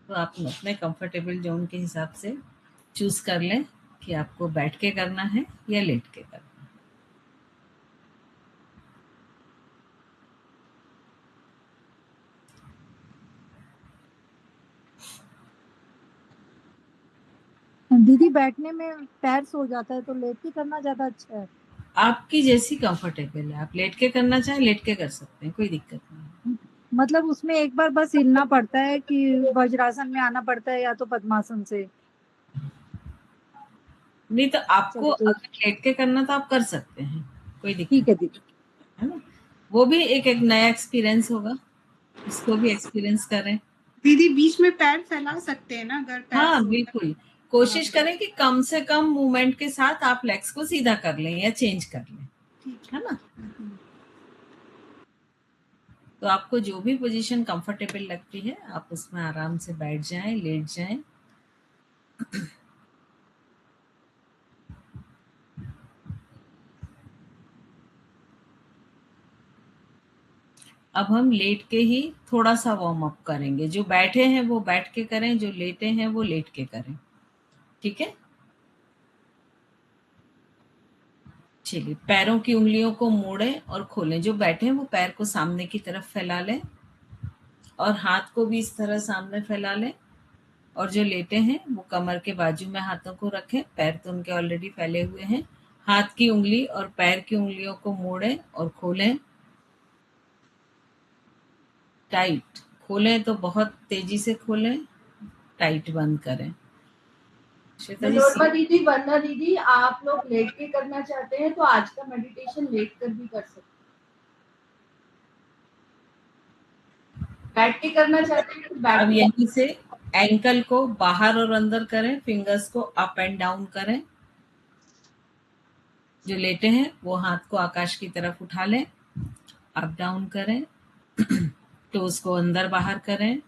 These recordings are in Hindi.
तो आप अपने कंफर्टेबल जोन के हिसाब से चूज कर लें कि आपको बैठ के करना है या लेट के करना है। दीदी बैठने में पैर सो जाता है, तो लेट के करना ज्यादा अच्छा है। आपकी जैसी कंफर्टेबल है, आप लेट के करना चाहें लेट के कर सकते हैं, कोई दिक्कत नहीं है। मतलब उसमें एक बार बस हिलना पड़ता है कि वज्रासन में आना पड़ता है या तो पद्मासन से? नहीं तो आपको चलो तो अगर लेट के करना तो आप कर सकते हैं, कोई दिक्कत ठीक है नहीं दीदी। है ना। वो भी एक नया एक्सपीरियंस होगा, इसको भी एक्सपीरियंस करें। दीदी बीच में पैर फैला सकते हैं ना, अगर पैर हाँ सो बिल्कुल, कोशिश करें कि कम से कम मूवमेंट के साथ आप लेग्स को सीधा कर लें या चेंज कर लें, ठीक है ना। तो आपको जो भी पोजीशन कंफर्टेबल लगती है आप उसमें आराम से बैठ जाएं, लेट जाएं। अब हम लेट के ही थोड़ा सा वार्म अप करेंगे। जो बैठे हैं वो बैठ के करें, जो लेटे हैं वो लेट के करें, ठीक है। चलिए, पैरों की उंगलियों को मोड़ें और खोलें। जो बैठे हैं वो पैर को सामने की तरफ फैला लें और हाथ को भी इस तरह सामने फैला लें। और जो लेटे हैं वो कमर के बाजू में हाथों को रखें, पैर तो उनके ऑलरेडी फैले हुए हैं। हाथ की उंगली और पैर की उंगलियों को मोड़ें और खोलें टाइट। खोलें तो बहुत तेजी से खोलें, टाइट बंद करें। श्वेता जी मनोरमा दीदी, वरना दीदी आप लोग लेट के करना चाहते हैं तो आज का मेडिटेशन लेट कर भी कर सकते हैं। बैठ के करना चाहते हैं तो बैठ अब के। यहीं से एंकल को बाहर और अंदर करें, फिंगर्स को अप एंड डाउन करें। जो लेटे हैं वो हाथ को आकाश की तरफ उठा लें, अप डाउन करें, टोस को अंदर बाहर करें।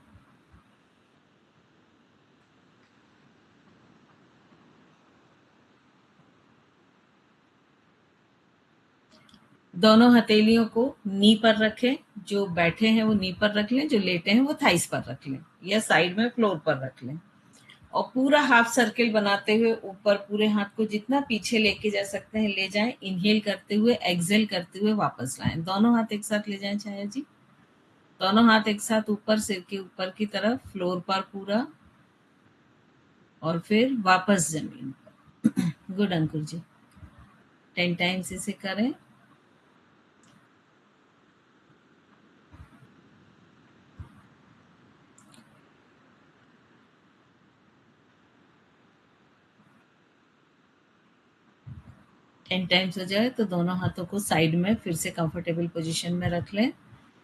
दोनों हथेलियों को नी पर रखें। जो बैठे हैं वो नी पर रख लें, जो लेटे हैं वो थाइस पर रख लें या साइड में फ्लोर पर रख लें। और पूरा हाफ सर्किल बनाते हुए ऊपर पूरे हाथ को जितना पीछे लेके जा सकते हैं ले जाएं। इनहेल करते हुए, एक्सहेल करते हुए वापस लाएं। दोनों हाथ एक साथ ले जाएं छाया जी। दोनों हाथ एक साथ ऊपर, सिर के ऊपर की तरफ, फ्लोर पर पूरा, और फिर वापस जमीन पर। गुड अंकुर जी, 10 टाइम्स इसे करें। टेन टाइम्स हो जाए तो दोनों हाथों को साइड में फिर से कंफर्टेबल पोजीशन में रख लें।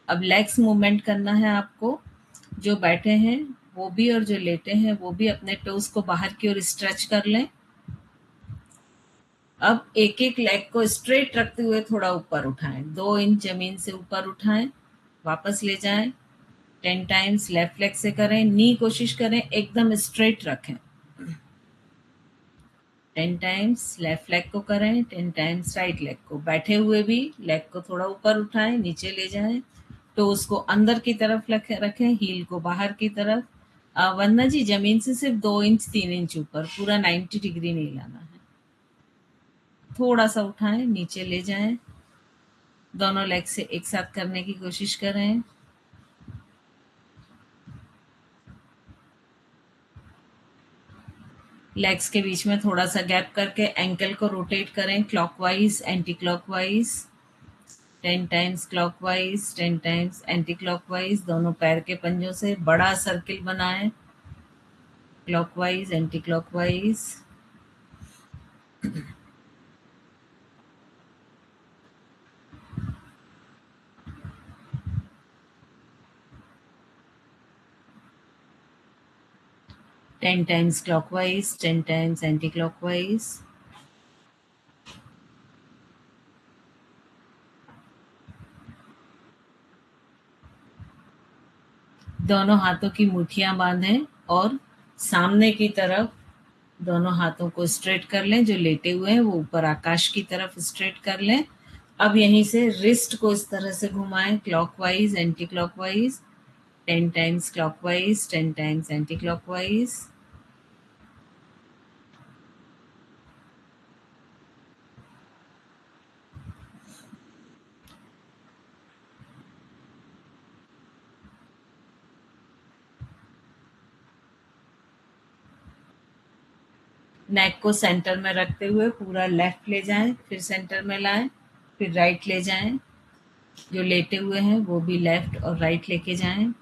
अब लेग्स मूवमेंट करना है आपको। जो बैठे हैं वो भी और जो लेटे हैं वो भी अपने टोस को बाहर की ओर स्ट्रेच कर लें। अब एक एक लेग को स्ट्रेट रखते हुए थोड़ा ऊपर उठाएं, 2 इंच जमीन से ऊपर उठाएं, वापस ले जाएं। 10 टाइम्स लेफ्ट लेग से करें। नी कोशिश करें एकदम स्ट्रेट रखें। 10 टाइम्स लेफ्ट लेग को करें, 10 टाइम्स राइट लेग को। बैठे हुए भी लेग को थोड़ा ऊपर उठाएं, नीचे ले जाएं, टोस को अंदर की तरफ रखें, हील को बाहर की तरफ। वंदना जी, जमीन से सिर्फ 2 इंच 3 इंच ऊपर, पूरा 90 डिग्री नहीं लाना है। थोड़ा सा उठाएं, नीचे ले जाएं। दोनों लेग से एक साथ करने की कोशिश करें। लेग्स के बीच में थोड़ा सा गैप करके एंकल को रोटेट करें, clockwise anti clockwise. 10 times clockwise, 10 times anti clockwise. दोनों पैर के पंजों से बड़ा सर्किल बनाएं, clockwise anti clockwise. Ten times clockwise, 10 times anti clockwise. दोनों हाथों की मुट्ठियां बांधें और सामने की तरफ दोनों हाथों को स्ट्रेट कर लें। जो लेटे हुए हैं वो ऊपर आकाश की तरफ स्ट्रेट कर लें। अब यहीं से रिस्ट को इस तरह से घुमाएं, clockwise anti clockwise. 10 times clockwise, 10 times anti-clockwise. नेक को सेंटर में रखते हुए पूरा लेफ्ट ले जाएं, फिर सेंटर में लाएं, फिर राइट ले जाएं। जो लेटे हुए हैं वो भी लेफ्ट और राइट लेके जाएं।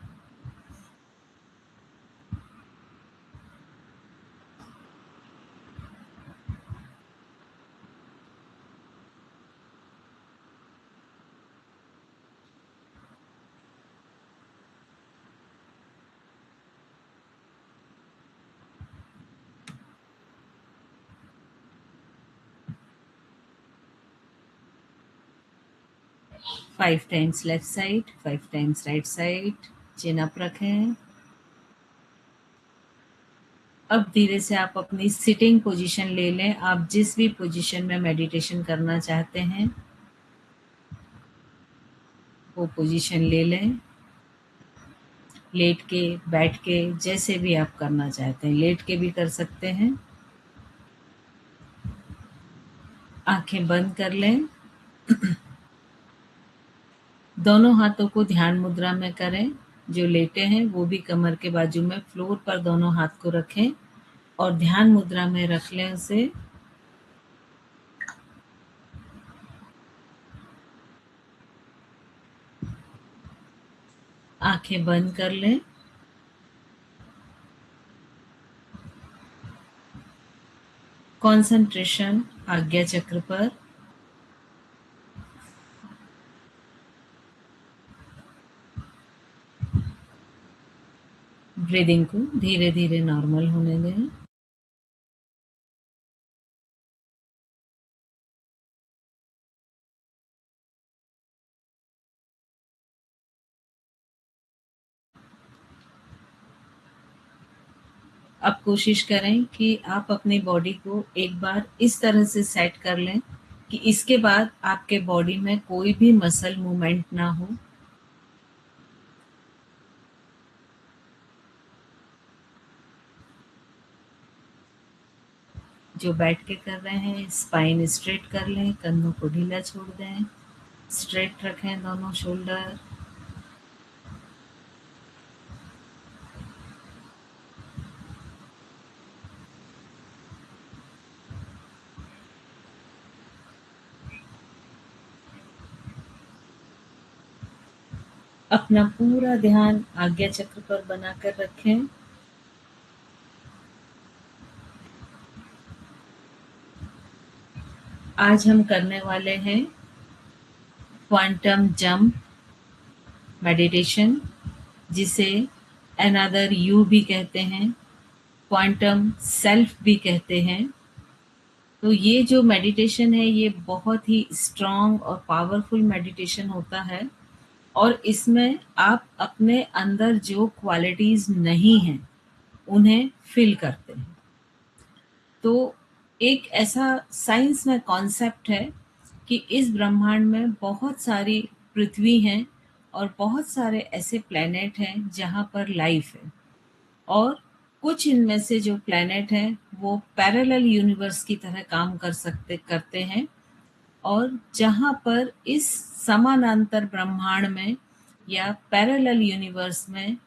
Five times left side, 5 times right side. चिन अप रखें। अब धीरे से आप अपनी सिटिंग पोजीशन ले लें। आप जिस भी पोजीशन में मेडिटेशन करना चाहते हैं वो पोजीशन ले लें। लेट के, बैठ के, जैसे भी आप करना चाहते हैं। लेट के भी कर सकते हैं। आंखें बंद कर लें। दोनों हाथों को ध्यान मुद्रा में करें। जो लेटे हैं वो भी कमर के बाजू में फ्लोर पर दोनों हाथ को रखें और ध्यान मुद्रा में रख लें उसे। आंखें बंद कर लें। कंसंट्रेशन आज्ञा चक्र पर। ब्रीदिंग को धीरे धीरे नॉर्मल होने दें। अब कोशिश करें कि आप अपनी बॉडी को एक बार इस तरह से सेट कर लें कि इसके बाद आपके बॉडी में कोई भी मसल मूवमेंट ना हो। जो बैठ के कर रहे हैं स्पाइन स्ट्रेट कर लें, कंधों को ढीला छोड़ दें, स्ट्रेट रखें दोनों शोल्डर। अपना पूरा ध्यान आज्ञा चक्र पर बनाकर रखें। आज हम करने वाले हैं क्वांटम जंप मेडिटेशन, जिसे अनदर यू भी कहते हैं, क्वांटम सेल्फ भी कहते हैं। तो ये जो मेडिटेशन है ये बहुत ही स्ट्रॉन्ग और पावरफुल मेडिटेशन होता है और इसमें आप अपने अंदर जो क्वालिटीज नहीं हैं उन्हें फिल करते हैं। तो एक ऐसा साइंस में कॉन्सेप्ट है कि इस ब्रह्मांड में बहुत सारी पृथ्वी हैं और बहुत सारे ऐसे प्लैनेट हैं जहाँ पर लाइफ है और कुछ इनमें से जो प्लैनेट हैं वो पैरेलल यूनिवर्स की तरह काम करते हैं और जहाँ पर इस समानांतर ब्रह्मांड में या पैरेलल यूनिवर्स में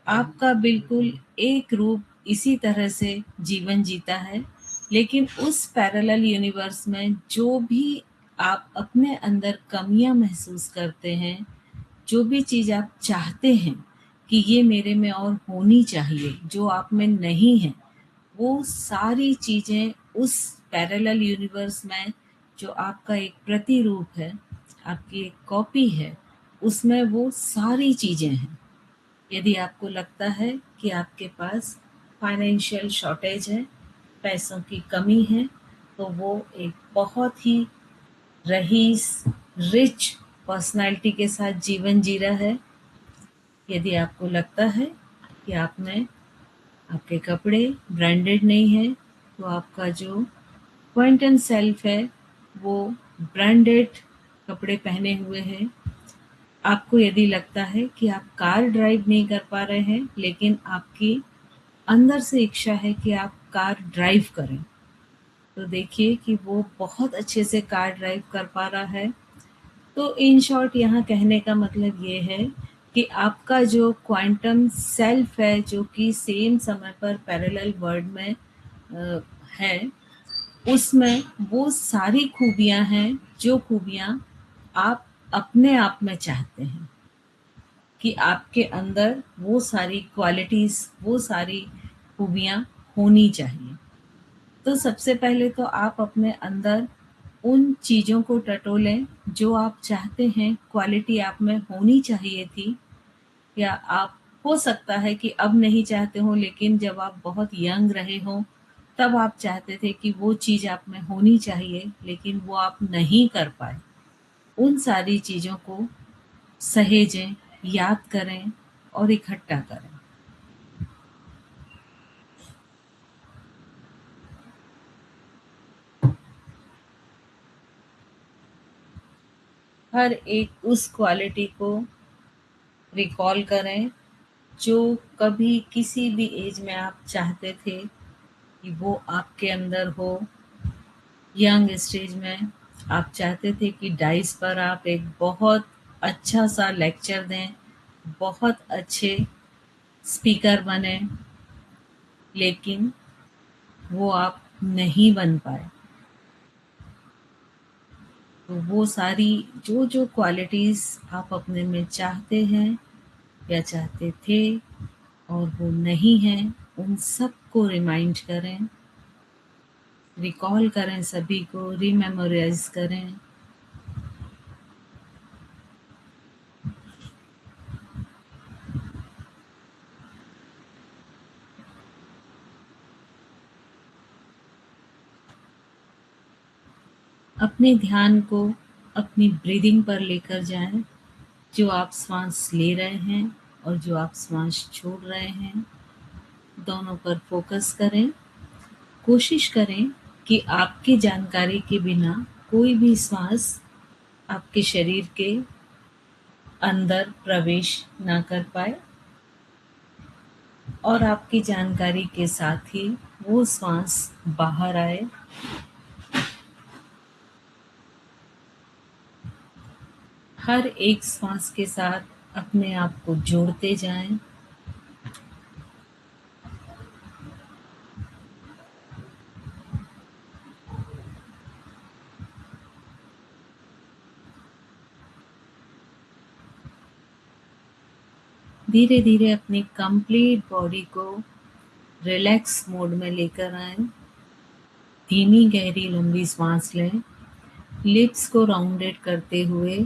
आपका बिल्कुल एक रूप इसी तरह से जीवन जीता है, लेकिन उस पैरेलल यूनिवर्स में जो भी आप अपने अंदर कमियां महसूस करते हैं, जो भी चीज़ आप चाहते हैं कि ये मेरे में और होनी चाहिए, जो आप में नहीं है, वो सारी चीज़ें उस पैरेलल यूनिवर्स में जो आपका एक प्रतिरूप है, आपकी एक कॉपी है, उसमें वो सारी चीज़ें हैं। यदि आपको लगता है कि आपके पास फाइनेंशियल शॉर्टेज है, पैसों की कमी है, तो वो एक बहुत ही रईस रिच पर्सनालिटी के साथ जीवन जी रहा है। यदि आपको लगता है कि आपके कपड़े ब्रांडेड नहीं है, तो आपका जो क्वांटम सेल्फ है वो ब्रांडेड कपड़े पहने हुए है। आपको यदि लगता है कि आप कार ड्राइव नहीं कर पा रहे हैं, लेकिन आपकी अंदर से इच्छा है कि आप कार ड्राइव करें, तो देखिए कि वो बहुत अच्छे से कार ड्राइव कर पा रहा है। तो इन शॉर्ट यहाँ कहने का मतलब ये है कि आपका जो क्वांटम सेल्फ है, जो कि सेम समय पर पैरेलल वर्ल्ड में है, उसमें वो सारी खूबियाँ हैं जो खूबियाँ आप अपने आप में चाहते हैं कि आपके अंदर वो सारी क्वालिटीज़, वो सारी खूबियाँ होनी चाहिए। तो सबसे पहले तो आप अपने अंदर उन चीज़ों को टटोलें जो आप चाहते हैं क्वालिटी आप में होनी चाहिए थी, या आप हो सकता है कि अब नहीं चाहते हो, लेकिन जब आप बहुत यंग रहे हों तब आप चाहते थे कि वो चीज़ आप में होनी चाहिए, लेकिन वो आप नहीं कर पाए। उन सारी चीज़ों को सहेजें, याद करें और इकट्ठा करें। हर एक उस क्वालिटी को रिकॉल करें जो कभी किसी भी एज में आप चाहते थे कि वो आपके अंदर हो। यंग स्टेज में आप चाहते थे कि डाइस पर आप एक बहुत अच्छा सा लेक्चर दें, बहुत अच्छे स्पीकर बने, लेकिन वो आप नहीं बन पाए। तो वो सारी जो क्वालिटीज़ आप अपने में चाहते हैं या चाहते थे और वो नहीं हैं, उन सब को रिमाइंड करें, रिकॉल करें, सभी को रीमेमोराइज़ करें। अपने ध्यान को अपनी ब्रीदिंग पर लेकर जाएं, जो आप श्वास ले रहे हैं और जो आप श्वास छोड़ रहे हैं, दोनों पर फोकस करें। कोशिश करें कि आपकी जानकारी के बिना कोई भी श्वास आपके शरीर के अंदर प्रवेश ना कर पाए, और आपकी जानकारी के साथ ही वो श्वास बाहर आए। हर एक श्वास के साथ अपने आप को जोड़ते जाएं। धीरे धीरे अपनी कंप्लीट बॉडी को रिलैक्स मोड में लेकर आएं। धीमी गहरी लंबी सांस लें। लिप्स को राउंडेड करते हुए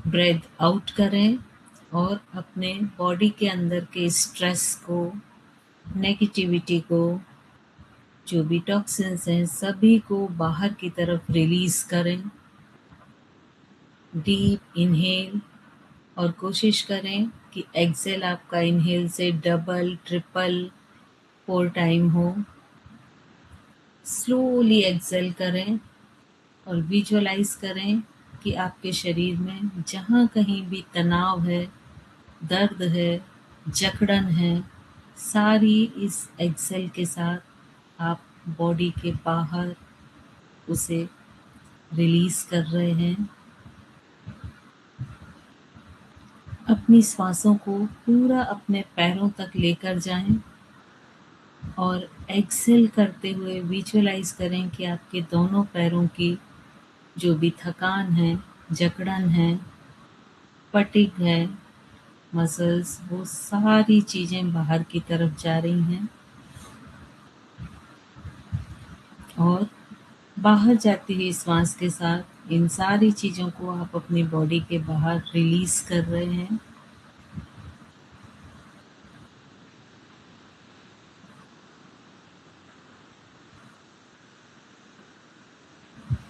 ब्रेथ आउट करें और अपने बॉडी के अंदर के स्ट्रेस को, नेगेटिविटी को, जो भी टॉक्सिन्स हैं, सभी को बाहर की तरफ रिलीज करें। डीप इनहेल, और कोशिश करें कि एक्सेल आपका इनहेल से डबल, ट्रिपल, 4 टाइम हो। स्लोली एक्सेल करें और विजुअलाइज करें कि आपके शरीर में जहाँ कहीं भी तनाव है, दर्द है, जकड़न है, सारी इस एक्सेल के साथ आप बॉडी के बाहर उसे रिलीज कर रहे हैं। अपनी सांसों को पूरा अपने पैरों तक लेकर जाएं और एक्सेल करते हुए विजुअलाइज करें कि आपके दोनों पैरों की जो भी थकान है, जकड़न है, फटीग है, मसल्स, वो सारी चीज़ें बाहर की तरफ जा रही हैं, और बाहर जाती हुई श्वास के साथ इन सारी चीज़ों को आप अपनी बॉडी के बाहर रिलीज कर रहे हैं।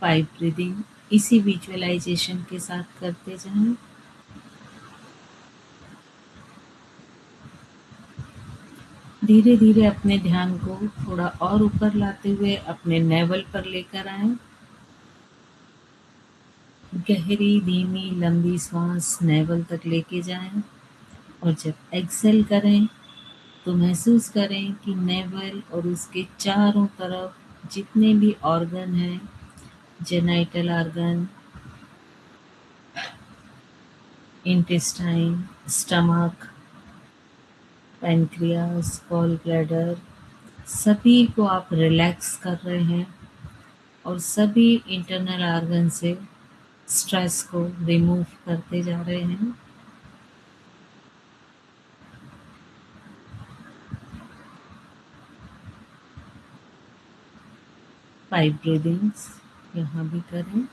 पाइप ब्रीदिंग इसी विजुअलाइजेशन के साथ करते जाएं। धीरे धीरे अपने ध्यान को थोड़ा और ऊपर लाते हुए अपने नेवल पर लेकर आएं। गहरी धीमी लंबी सांस नेवल तक लेके जाएं और जब एक्सेल करें तो महसूस करें कि नेवल और उसके चारों तरफ जितने भी ऑर्गन हैं, genital organ, intestine, stomach, pancreas, gall bladder, सभी को आप रिलैक्स कर रहे हैं और सभी इंटरनल ऑर्गन से स्ट्रेस को रिमूव करते जा रहे हैं। पाइप ब्रीदिंग्स यहाँ भी करें।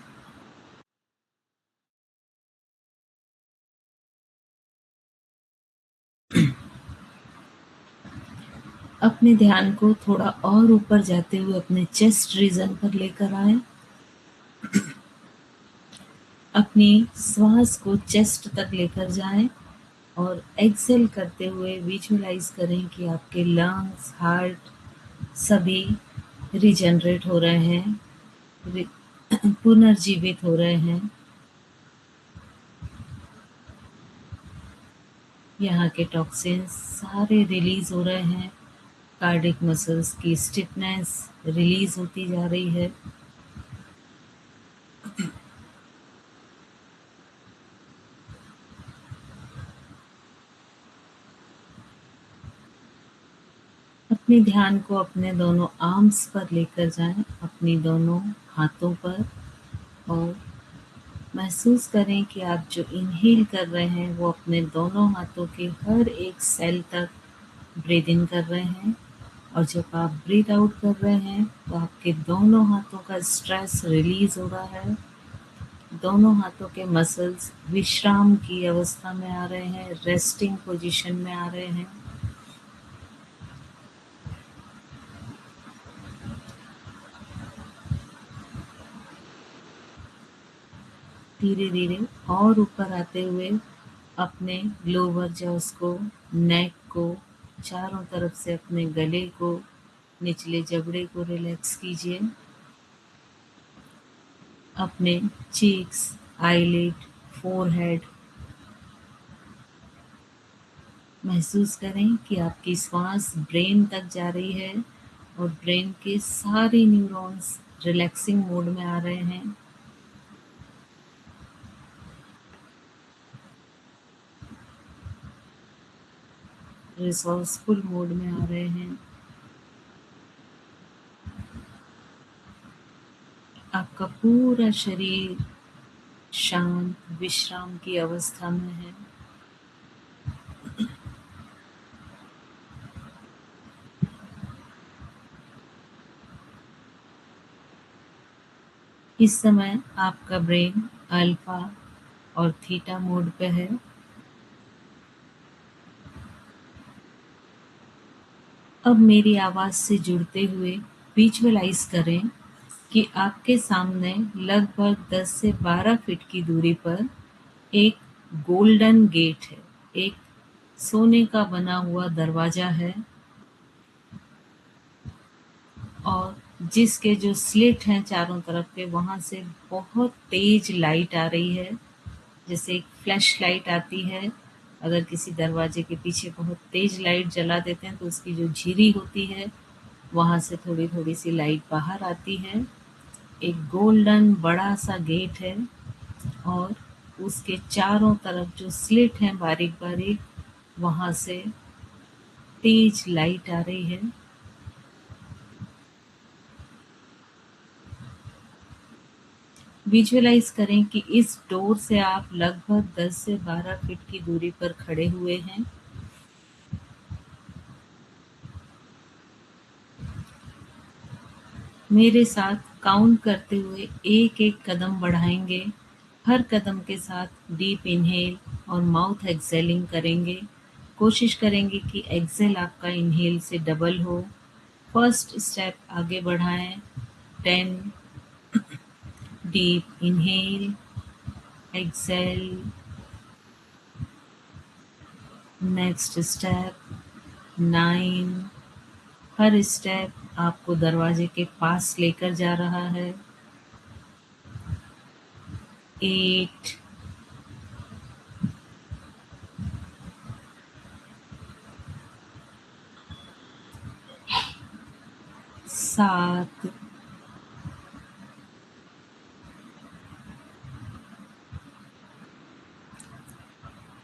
अपने ध्यान को थोड़ा और ऊपर जाते हुए अपने चेस्ट रीजन पर लेकर आए। अपनी श्वास को चेस्ट तक लेकर जाएं और एक्सेल करते हुए विजुअलाइज करें कि आपके लंग्स, हार्ट सभी रिजनरेट हो रहे हैं, पुनर्जीवित हो रहे हैं। यहाँ के टॉक्सिन्स सारे रिलीज हो रहे हैं। कार्डिक मसल्स की स्टिफनेस रिलीज होती जा रही है। अपने ध्यान को अपने दोनों आर्म्स पर लेकर जाएं, अपनी दोनों हाथों पर, और महसूस करें कि आप जो इनहेल कर रहे हैं वो अपने दोनों हाथों के हर एक सेल तक ब्रीद इन कर रहे हैं और जब आप ब्रीद आउट कर रहे हैं तो आपके दोनों हाथों का स्ट्रेस रिलीज हो रहा है। दोनों हाथों के मसल्स विश्राम की अवस्था में आ रहे हैं, रेस्टिंग पोजीशन में आ रहे हैं। धीरे धीरे और ऊपर आते हुए अपने लोअर जॉस को, नेक को, चारों तरफ से अपने गले को, निचले जबड़े को रिलैक्स कीजिए। अपने चीक्स, आईलिड, फोरहेड महसूस करें कि आपकी श्वास ब्रेन तक जा रही है और ब्रेन के सारे न्यूरॉन्स रिलैक्सिंग मोड में आ रहे हैं। रिसोर्सफुल मोड में आ रहे हैं। आपका पूरा शरीर शांत विश्राम की अवस्था में है। इस समय आपका ब्रेन अल्फा और थीटा मोड पे है। अब मेरी आवाज से जुड़ते हुए विजुअलाइज करें कि आपके सामने लगभग 10 से 12 फीट की दूरी पर एक गोल्डन गेट है, एक सोने का बना हुआ दरवाजा है और जिसके जो स्लिट हैं चारों तरफ के, वहां से बहुत तेज लाइट आ रही है, जैसे एक फ्लैश लाइट आती है। अगर किसी दरवाजे के पीछे बहुत तेज लाइट जला देते हैं तो उसकी जो झिरी होती है वहां से थोड़ी थोड़ी सी लाइट बाहर आती है। एक गोल्डन बड़ा सा गेट है और उसके चारों तरफ जो स्लिट हैं बारीक बारीक, वहां से तेज लाइट आ रही है। विजुअलाइज करें कि इस डोर से आप लगभग 10 से 12 फीट की दूरी पर खड़े हुए हैं। मेरे साथ काउंट करते हुए एक एक कदम बढ़ाएंगे। हर कदम के साथ डीप इनहेल और माउथ एक्सेलिंग करेंगे। कोशिश करेंगे कि एक्सेल आपका इनहेल से डबल हो। फर्स्ट स्टेप आगे बढ़ाएं। 10 deep inhale, exhale. Next step 9। हर स्टेप आपको दरवाजे के पास लेकर जा रहा है। 8, 7,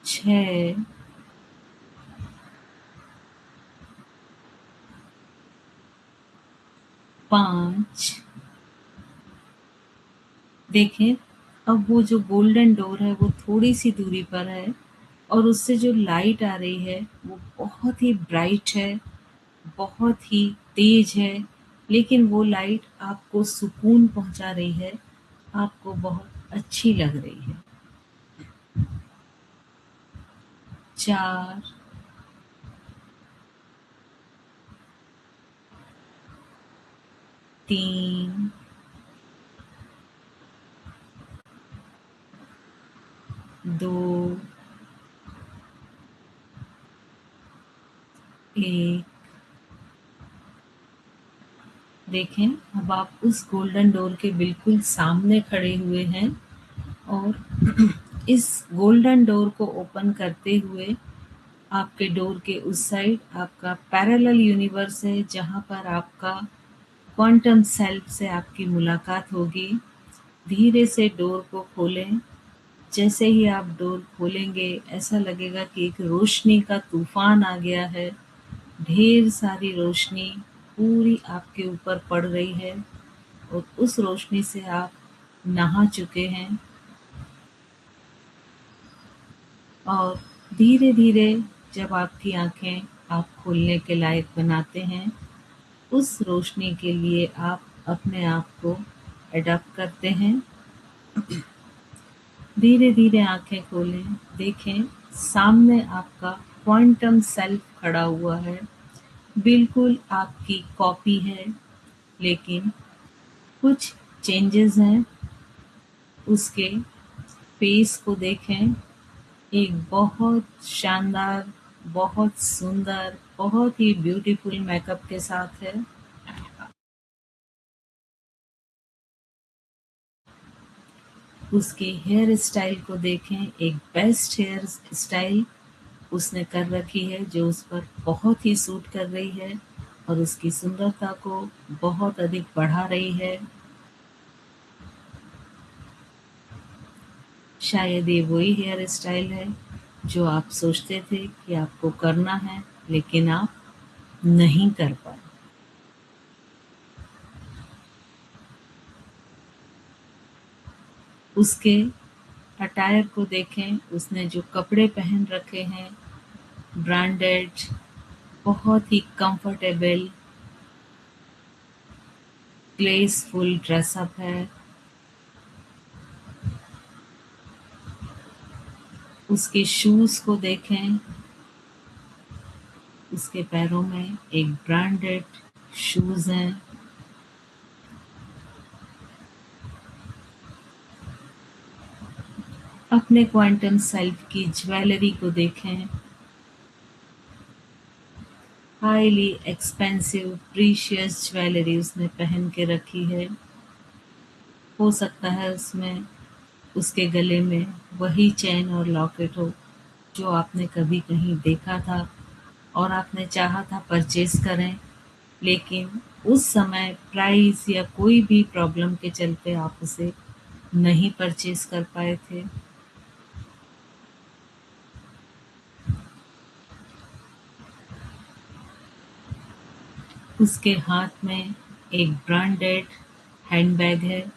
6, 5। देखें, अब वो जो गोल्डन डोर है वो थोड़ी सी दूरी पर है और उससे जो लाइट आ रही है वो बहुत ही ब्राइट है, बहुत ही तेज है, लेकिन वो लाइट आपको सुकून पहुंचा रही है, आपको बहुत अच्छी लग रही है। 4, 3, 2, 1। देखें, अब आप उस गोल्डन डोर के बिल्कुल सामने खड़े हुए हैं और इस गोल्डन डोर को ओपन करते हुए आपके डोर के उस साइड आपका पैरेलल यूनिवर्स है, जहाँ पर आपका क्वांटम सेल्फ से आपकी मुलाकात होगी। धीरे से डोर को खोलें। जैसे ही आप डोर खोलेंगे ऐसा लगेगा कि एक रोशनी का तूफान आ गया है। ढेर सारी रोशनी पूरी आपके ऊपर पड़ रही है और उस रोशनी से आप नहा चुके हैं और धीरे-धीरे जब आपकी आँखें आप खोलने के लायक बनाते हैं, उस रोशनी के लिए आप अपने आप को एडॉप्ट करते हैं। धीरे-धीरे आँखें खोलें, देखें सामने आपका क्वांटम सेल्फ खड़ा हुआ है, बिल्कुल आपकी कॉपी है, लेकिन कुछ चेंजेस हैं। उसके फेस को देखें, एक बहुत शानदार, बहुत सुंदर, बहुत ही ब्यूटीफुल मेकअप के साथ है। उसके हेयर स्टाइल को देखें, एक बेस्ट हेयर स्टाइल उसने कर रखी है जो उस पर बहुत ही सूट कर रही है और उसकी सुंदरता को बहुत अधिक बढ़ा रही है। शायद ये वही हेयर स्टाइल है जो आप सोचते थे कि आपको करना है, लेकिन आप नहीं कर पाए। उसके अटायर को देखें, उसने जो कपड़े पहन रखे हैं, ब्रांडेड, बहुत ही कंफर्टेबल, ग्लेसफुल ड्रेसअप है। उसके शूज़ को देखें, उसके पैरों में एक ब्रांडेड शूज़ हैं। अपने क्वांटम सेल्फ की ज्वेलरी को देखें, हाईली एक्सपेंसिव प्रीशियस ज्वेलरी उसने पहन के रखी है। हो सकता है उसमें उसके गले में वही चेन और लॉकेट हो जो आपने कभी कहीं देखा था और आपने चाहा था परचेज करें, लेकिन उस समय प्राइस या कोई भी प्रॉब्लम के चलते आप उसे नहीं परचेज कर पाए थे। उसके हाथ में एक ब्रांडेड हैंडबैग है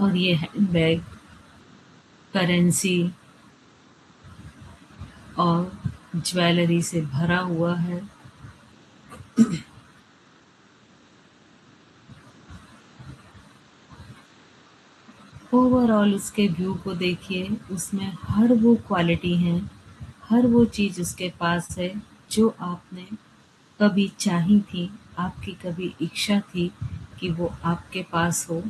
और ये हैंडबैग करेंसी और ज्वेलरी से भरा हुआ है। ओवरऑल उसके व्यू को देखिए, उसमें हर वो क्वालिटी है, हर वो चीज़ उसके पास है जो आपने कभी चाही थी, आपकी कभी इच्छा थी कि वो आपके पास हो।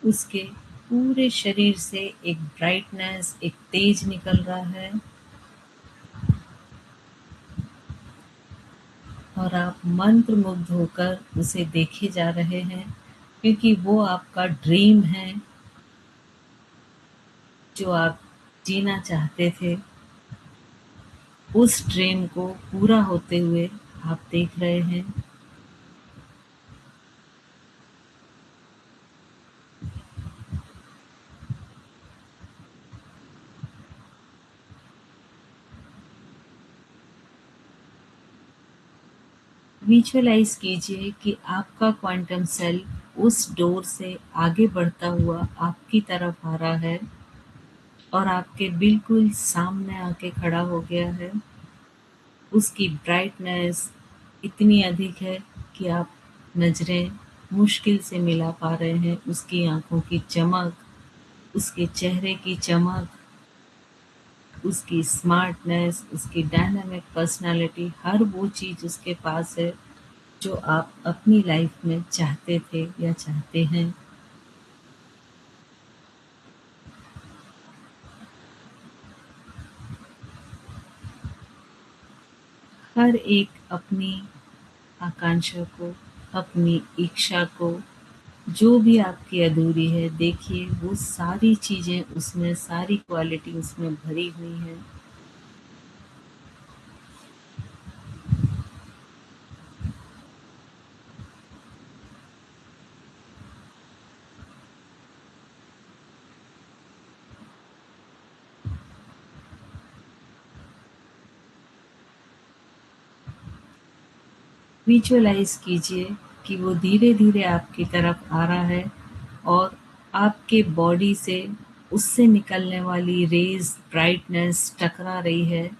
उसके पूरे शरीर से एक ब्राइटनेस, एक तेज निकल रहा है और आप मंत्रमुग्ध होकर उसे देखे जा रहे हैं, क्योंकि वो आपका ड्रीम है जो आप जीना चाहते थे। उस ड्रीम को पूरा होते हुए आप देख रहे हैं। विजुअलाइज कीजिए कि आपका क्वांटम सेल उस डोर से आगे बढ़ता हुआ आपकी तरफ आ रहा है और आपके बिल्कुल सामने आके खड़ा हो गया है। उसकी ब्राइटनेस इतनी अधिक है कि आप नज़रें मुश्किल से मिला पा रहे हैं। उसकी आँखों की चमक, उसके चेहरे की चमक, उसकी स्मार्टनेस, उसकी डायनामिक पर्सनैलिटी, हर वो चीज़ उसके पास है जो आप अपनी लाइफ में चाहते थे या चाहते हैं। हर एक अपनी आकांक्षा को, अपनी इच्छा को, जो भी आपकी अधूरी है, देखिए वो सारी चीज़ें उसमें, सारी क्वालिटी उसमें भरी हुई हैं। विजुअलाइज कीजिए कि वो धीरे-धीरे आपकी तरफ आ रहा है और आपके बॉडी से उससे निकलने वाली रेज़, ब्राइटनेस टकरा रही है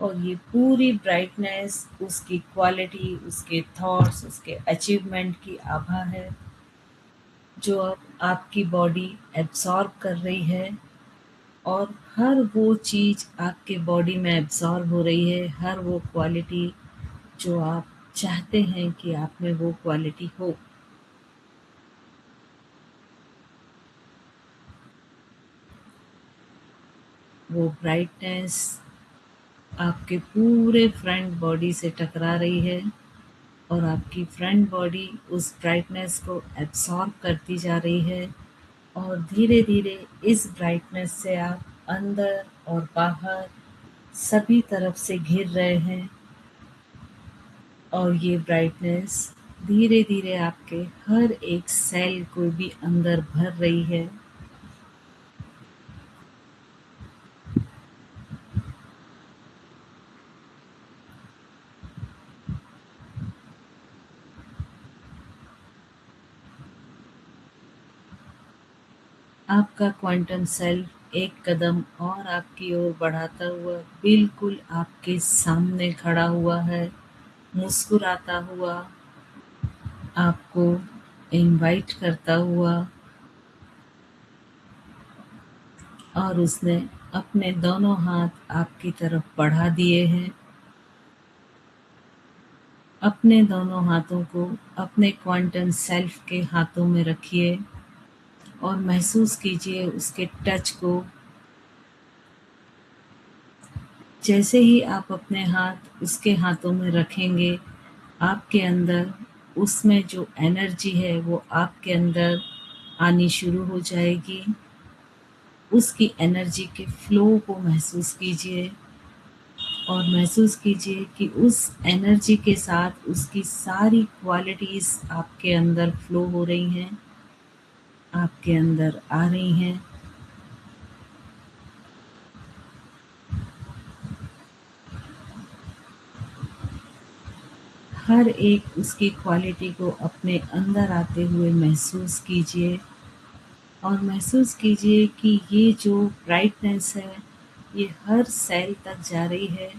और ये पूरी ब्राइटनेस उसकी क्वालिटी, उसके थॉट्स, उसके अचीवमेंट की आभा है, जो अब आपकी बॉडी एब्ज़ॉर्ब कर रही है और हर वो चीज़ आपके बॉडी में एब्ज़ॉर्ब हो रही है, हर वो क्वालिटी जो आप चाहते हैं कि आप में वो क्वालिटी हो। वो ब्राइटनेस आपके पूरे फ्रंट बॉडी से टकरा रही है और आपकी फ्रंट बॉडी उस ब्राइटनेस को एब्ज़ॉर्ब करती जा रही है और धीरे-धीरे इस ब्राइटनेस से आप अंदर और बाहर सभी तरफ से घिर रहे हैं और ये ब्राइटनेस धीरे-धीरे आपके हर एक सेल को भी अंदर भर रही है। आपका क्वांटम सेल्फ एक कदम और आपकी ओर बढ़ाता हुआ बिल्कुल आपके सामने खड़ा हुआ है, मुस्कुराता हुआ, आपको इनवाइट करता हुआ और उसने अपने दोनों हाथ आपकी तरफ बढ़ा दिए हैं। अपने दोनों हाथों को अपने क्वांटम सेल्फ के हाथों में रखिए और महसूस कीजिए उसके टच को। जैसे ही आप अपने हाथ उसके हाथों में रखेंगे, आपके अंदर उसमें जो एनर्जी है वो आपके अंदर आनी शुरू हो जाएगी। उसकी एनर्जी के फ्लो को महसूस कीजिए और महसूस कीजिए कि उस एनर्जी के साथ उसकी सारी क्वालिटीज़ आपके अंदर फ्लो हो रही हैं, आपके अंदर आ रही हैं। हर एक उसकी क्वालिटी को अपने अंदर आते हुए महसूस कीजिए और महसूस कीजिए कि ये जो ब्राइटनेस है, ये हर सेल तक जा रही है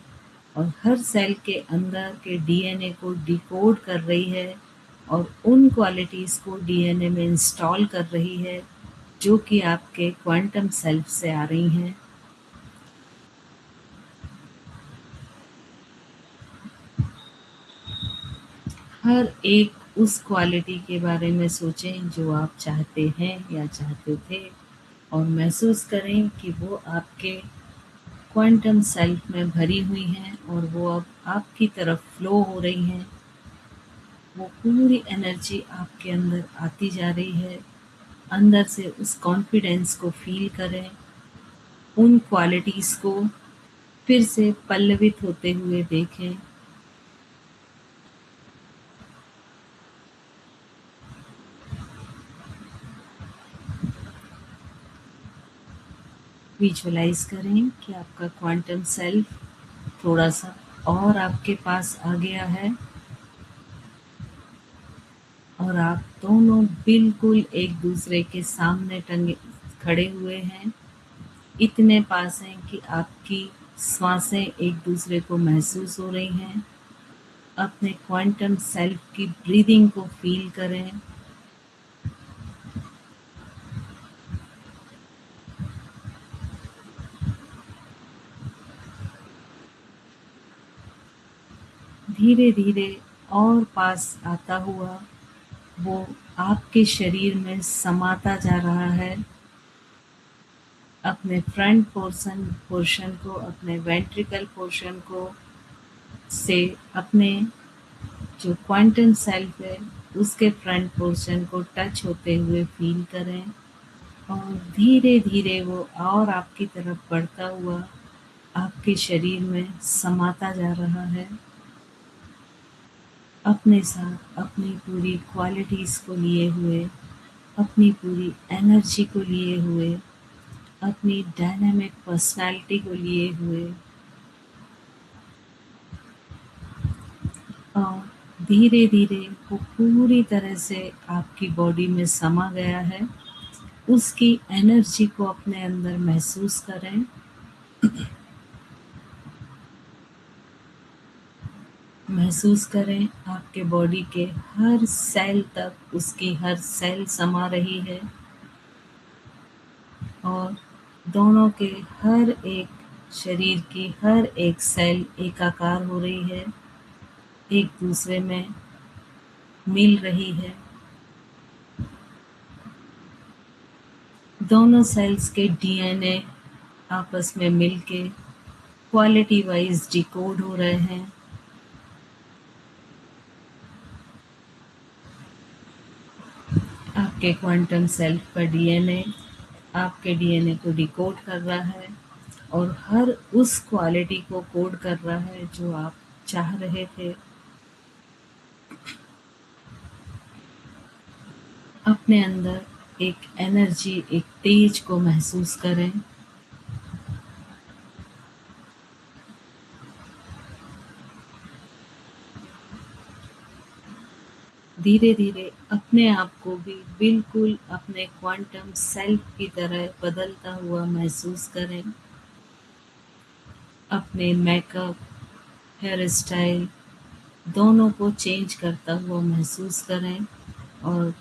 और हर सेल के अंदर के डीएनए को डिकोड कर रही है और उन क्वालिटीज़ को डीएनए में इंस्टॉल कर रही है, जो कि आपके क्वांटम सेल्फ से आ रही हैं। हर एक उस क्वालिटी के बारे में सोचें जो आप चाहते हैं या चाहते थे, और महसूस करें कि वो आपके क्वांटम सेल्फ में भरी हुई हैं और वो अब आपकी तरफ फ्लो हो रही हैं। वो पूरी एनर्जी आपके अंदर आती जा रही है। अंदर से उस कॉन्फिडेंस को फील करें, उन क्वालिटीज़ को फिर से पल्लवित होते हुए देखें। विजुअलाइज करें कि आपका क्वांटम सेल्फ थोड़ा सा और आपके पास आ गया है और आप दोनों बिल्कुल एक दूसरे के सामने टंगे खड़े हुए हैं। इतने पास हैं कि आपकी श्वासें एक दूसरे को महसूस हो रही हैं। अपने क्वांटम सेल्फ की ब्रीदिंग को फील करें। धीरे धीरे और पास आता हुआ वो आपके शरीर में समाता जा रहा है। अपने फ्रंट पोर्शन को, अपने वेंट्रिकल पोर्शन को से अपने जो क्वांटम सेल्फ है उसके फ्रंट पोर्शन को टच होते हुए फील करें, और धीरे धीरे वो और आपकी तरफ बढ़ता हुआ आपके शरीर में समाता जा रहा है। अपने साथ अपनी पूरी क्वालिटीज़ को लिए हुए, अपनी पूरी एनर्जी को लिए हुए, अपनी डायनामिक पर्सनालिटी को लिए हुए, और धीरे धीरे वो पूरी तरह से आपकी बॉडी में समा गया है। उसकी एनर्जी को अपने अंदर महसूस करें। महसूस करें आपके बॉडी के हर सेल तक उसकी हर सेल समा रही है, और दोनों के हर एक शरीर की हर एक सेल एकाकार हो रही है, एक दूसरे में मिल रही है। दोनों सेल्स के डीएनए आपस में मिलके क्वालिटी वाइज डिकोड हो रहे हैं। आपके क्वांटम सेल्फ का डीएनए आपके डीएनए को डिकोड कर रहा है और हर उस क्वालिटी को कोड कर रहा है जो आप चाह रहे थे। अपने अंदर एक एनर्जी, एक तेज को महसूस करें। धीरे धीरे अपने आप को भी बिल्कुल अपने क्वांटम सेल्फ की तरह बदलता हुआ महसूस करें। अपने मेकअप, हेयर स्टाइल दोनों को चेंज करता हुआ महसूस करें, और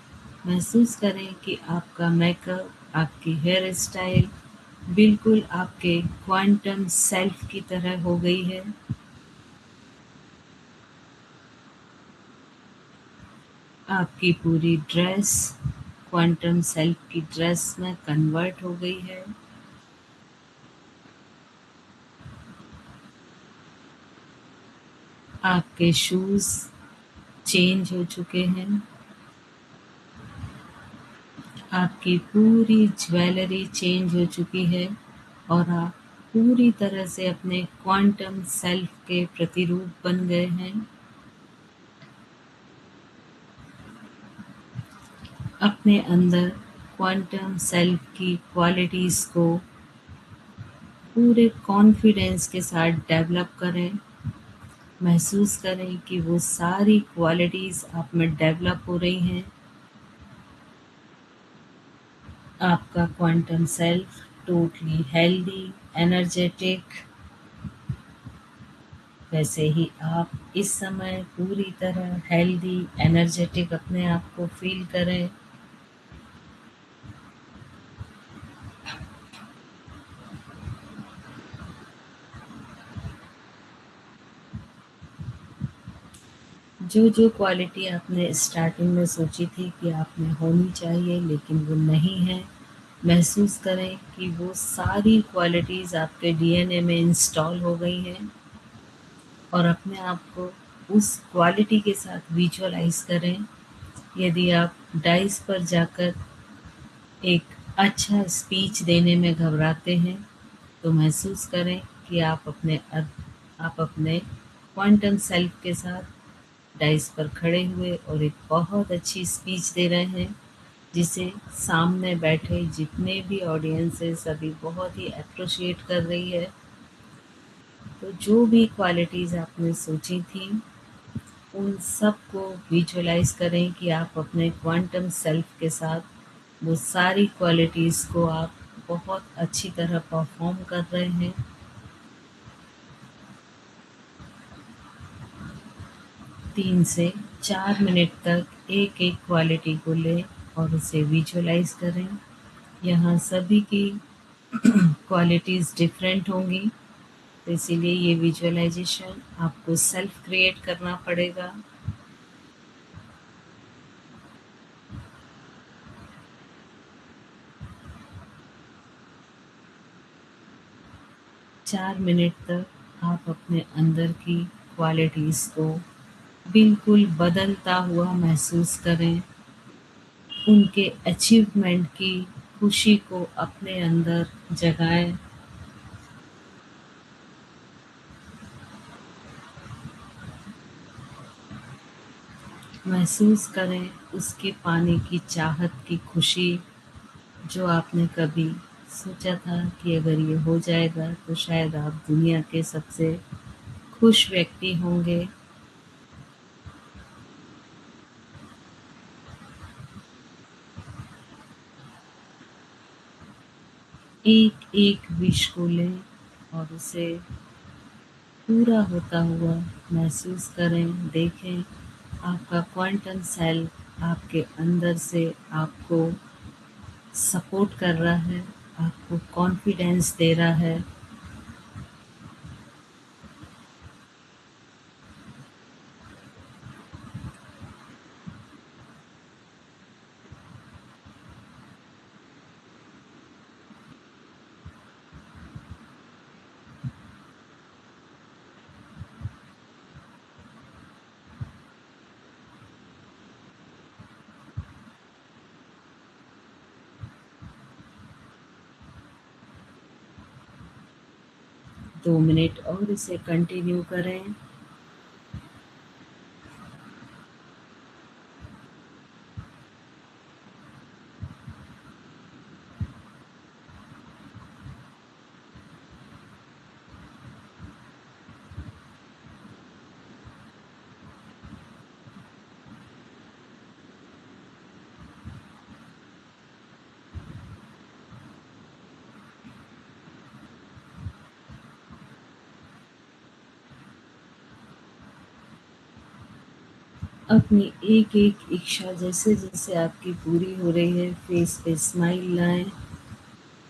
महसूस करें कि आपका मेकअप, आपकी हेयर स्टाइल बिल्कुल आपके क्वांटम सेल्फ की तरह हो गई है। आपकी पूरी ड्रेस क्वांटम सेल्फ की ड्रेस में कन्वर्ट हो गई है। आपके शूज चेंज हो चुके हैं। आपकी पूरी ज्वेलरी चेंज हो चुकी है और आप पूरी तरह से अपने क्वांटम सेल्फ के प्रतिरूप बन गए हैं। अपने अंदर क्वांटम सेल्फ की क्वालिटीज़ को पूरे कॉन्फिडेंस के साथ डेवलप करें। महसूस करें कि वो सारी क्वालिटीज़ आप में डेवलप हो रही हैं। आपका quantum self totally healthy, energetic, वैसे ही आप इस समय पूरी तरह हेल्दी, एनर्जेटिक अपने आप को फील करें। जो जो क्वालिटी आपने स्टार्टिंग में सोची थी कि आप में होनी चाहिए लेकिन वो नहीं है, महसूस करें कि वो सारी क्वालिटीज़ आपके डीएनए में इंस्टॉल हो गई हैं और अपने आप को उस क्वालिटी के साथ विजुअलाइज़ करें। यदि आप डाइस पर जाकर एक अच्छा स्पीच देने में घबराते हैं, तो महसूस करें कि आप अपने क्वांटम सेल्फ के साथ डाइस पर खड़े हुए और एक बहुत अच्छी स्पीच दे रहे हैं, जिसे सामने बैठे जितने भी ऑडियंस है सभी बहुत ही एप्रिशिएट कर रही है। तो जो भी क्वालिटीज़ आपने सोची थी, उन सब को विजुअलाइज़ करें कि आप अपने क्वांटम सेल्फ के साथ वो सारी क्वालिटीज़ को आप बहुत अच्छी तरह परफॉर्म कर रहे हैं। तीन से 4 मिनट तक एक-एक क्वालिटी को लें और उसे विजुअलाइज़ करें। यहाँ सभी की क्वालिटीज़ डिफरेंट होंगी, तो इसीलिए ये विजुअलाइज़ेशन आपको सेल्फ क्रिएट करना पड़ेगा। चार मिनट तक आप अपने अंदर की क्वालिटीज़ को बिल्कुल बदलता हुआ महसूस करें। उनके अचीवमेंट की खुशी को अपने अंदर जगाएँ। महसूस करें उसके पाने की चाहत की खुशी, जो आपने कभी सोचा था कि अगर ये हो जाएगा तो शायद आप दुनिया के सबसे खुश व्यक्ति होंगे। एक-एक विश को लें और उसे पूरा होता हुआ महसूस करें। देखें आपका क्वांटम सेल्फ आपके अंदर से आपको सपोर्ट कर रहा है, आपको कॉन्फिडेंस दे रहा है। दो मिनट और इसे कंटिन्यू करें। अपनी एक-एक इच्छा जैसे-जैसे आपकी पूरी हो रही है, फेस पे स्माइल लाएँ,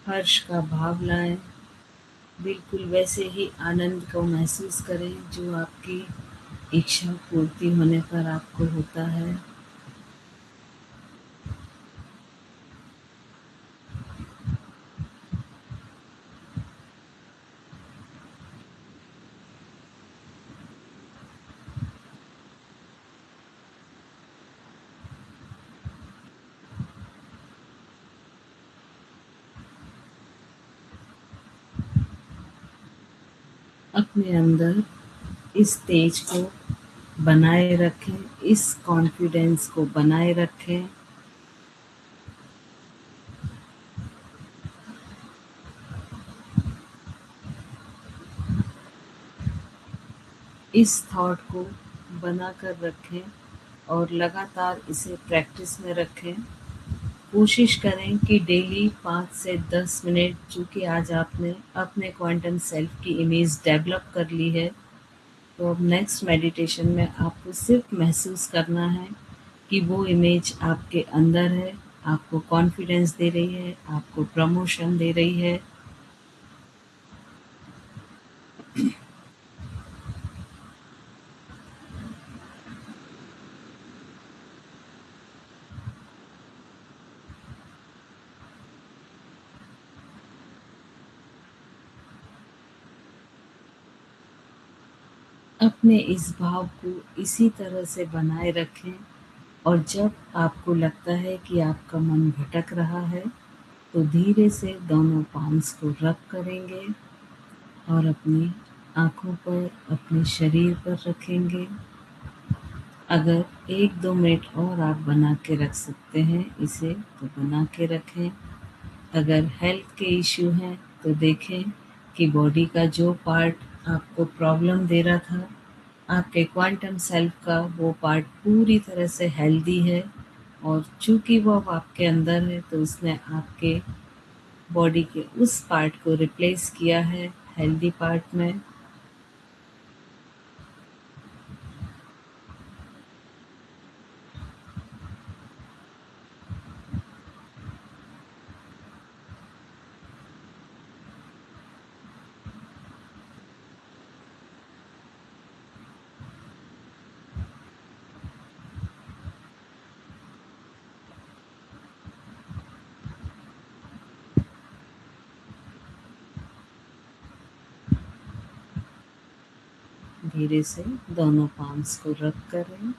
हर्ष का भाव लाएँ। बिल्कुल वैसे ही आनंद को महसूस करें जो आपकी इच्छा पूर्ति होने पर आपको होता है। अपने अंदर इस तेज को बनाए रखें, इस कॉन्फिडेंस को बनाए रखें। इस थॉट को बनाकर रखें और लगातार इसे प्रैक्टिस में रखें। कोशिश करें कि डेली 5 से 10 मिनट, चूँकि आज आपने अपने क्वांटम सेल्फ की इमेज डेवलप कर ली है, तो अब नेक्स्ट मेडिटेशन में आपको सिर्फ महसूस करना है कि वो इमेज आपके अंदर है, आपको कॉन्फिडेंस दे रही है, आपको प्रमोशन दे रही है। अपने इस भाव को इसी तरह से बनाए रखें और जब आपको लगता है कि आपका मन भटक रहा है तो धीरे से दोनों पाम्स को रब करेंगे और अपनी आँखों पर, अपने शरीर पर रखेंगे। अगर 1-2 मिनट और आप बना के रख सकते हैं इसे तो बना के रखें। अगर हेल्थ के इश्यू हैं तो देखें कि बॉडी का जो पार्ट आपको प्रॉब्लम दे रहा था, आपके क्वांटम सेल्फ का वो पार्ट पूरी तरह से हेल्दी है और चूँकि वो अब आपके अंदर है तो उसने आपके बॉडी के उस पार्ट को रिप्लेस किया है हेल्दी पार्ट में। धीरे से दोनों पाम्स को रब करें।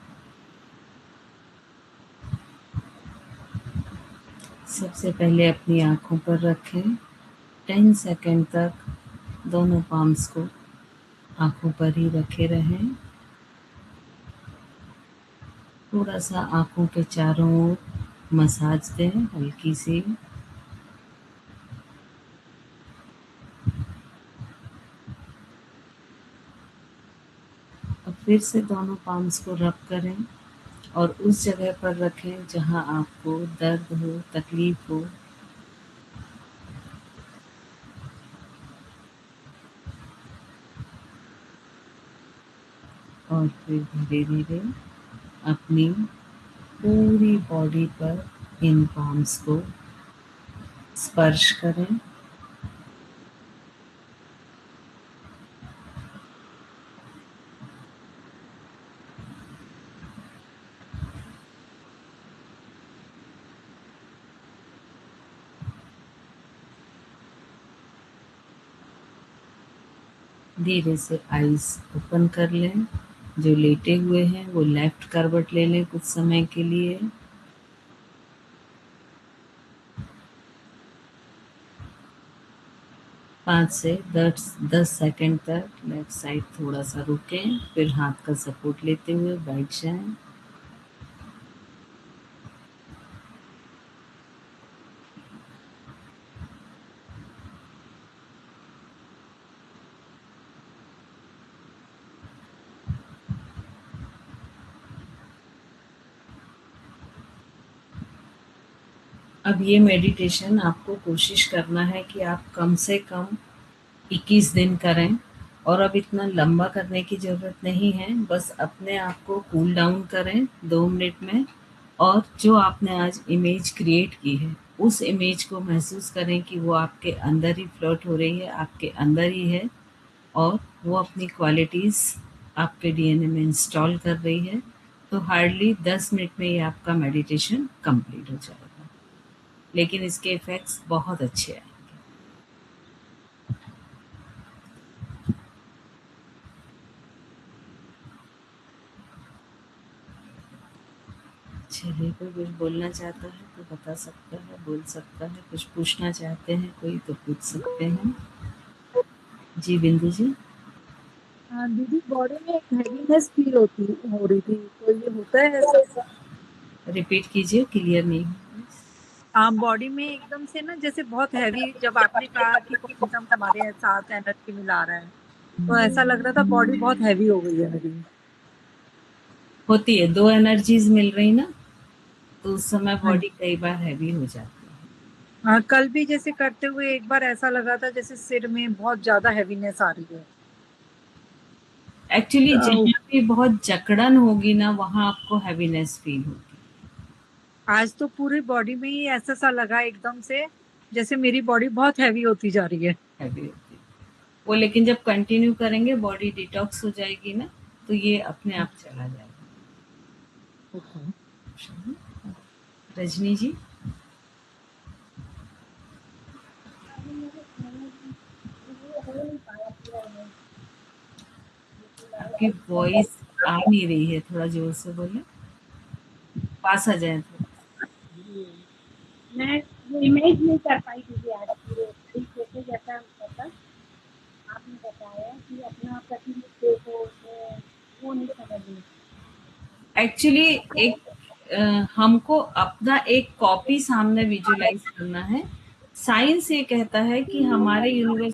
सबसे पहले अपनी आँखों पर रखें। 10 सेकंड तक दोनों पाम्स को आँखों पर ही रखे रहें। थोड़ा सा आँखों के चारों ओर मसाज दें हल्की सी। अब फिर से दोनों पाम्स को रब करें और उस जगह पर रखें जहाँ आपको दर्द हो, तकलीफ हो। और फिर धीरे-धीरे अपनी पूरी बॉडी पर इन पाम्स को स्पर्श करें। धीरे से आईज ओपन कर लें। जो लेटे हुए हैं वो लेफ्ट करवट ले लें कुछ समय के लिए। पाँच से 10 सेकंड तक लेफ्ट साइड थोड़ा सा रुकें, फिर हाथ का सपोर्ट लेते हुए बैठ जाएं। अब ये मेडिटेशन आपको कोशिश करना है कि आप कम से कम 21 दिन करें और अब इतना लंबा करने की ज़रूरत नहीं है। बस अपने आप को कूल डाउन करें 2 मिनट में और जो आपने आज इमेज क्रिएट की है, उस इमेज को महसूस करें कि वो आपके अंदर ही फ्लोट हो रही है, आपके अंदर ही है और वो अपनी क्वालिटीज़ आपके डीएनए में इंस्टॉल कर रही है। तो हार्डली 10 मिनट में ये आपका मेडिटेशन कंप्लीट हो जाएगा। लेकिन इसके इफ़ेक्ट्स बहुत अच्छे आएँगे। चलिए, कोई कुछ बोलना चाहता है तो बता सकता है, बोल सकता है। कुछ पूछना चाहते हैं कोई तो पूछ सकते हैं। जी, बिंदु जी। हाँ दीदी, बॉडी में एक हैवीनेस फील हो रही थी, तो ये होता है ऐसा? रिपीट कीजिए, क्लियर नहीं हुआ। हाँ, बॉडी में एकदम से ना जैसे बहुत हैवी, जब आपने कहा कि क्वांटम हमारे साथ एनर्जी मिला रहा है, तो ऐसा लग रहा था बॉडी बहुत हैवी हो गई है मेरी। होती है, 2 एनर्जीज़ मिल रही ना, तो उस समय हाँ, बॉडी कई बार हैवी हो जाती है। हाँ, कल भी जैसे करते हुए एक बार ऐसा लगा था जैसे सिर में बहुत ज्यादा हैवीनेस आ रही है। एक्चुअली तो जहाँ भी बहुत जकड़न होगी ना, वहाँ आपको हैवीनेस फ़ील होगी। आज तो पूरी बॉडी में ही ऐसा सा लगा एकदम से, जैसे मेरी बॉडी बहुत हैवी होती जा रही है। हैवी होती है। वो लेकिन जब कंटिन्यू करेंगे, बॉडी डिटॉक्स हो जाएगी ना, तो ये अपने आप चला जाएगा। ओके। रजनी जी? आपकी आपकी वॉइस आ नहीं रही है, थोड़ा जोर से बोले, पास आ जाए थोड़ा। मैं वो इमेज नहीं कर पाई दीदी आज पूरे तरीके से जैसा मतलब आपने बताया कि अपना प्रतिबिंब देखो, वो नहीं समझ में। एक्चुअली एक हमको अपना एक कॉपी सामने विजुअलाइज करना है। साइंस ये कहता है कि हमारे यूनिवर्स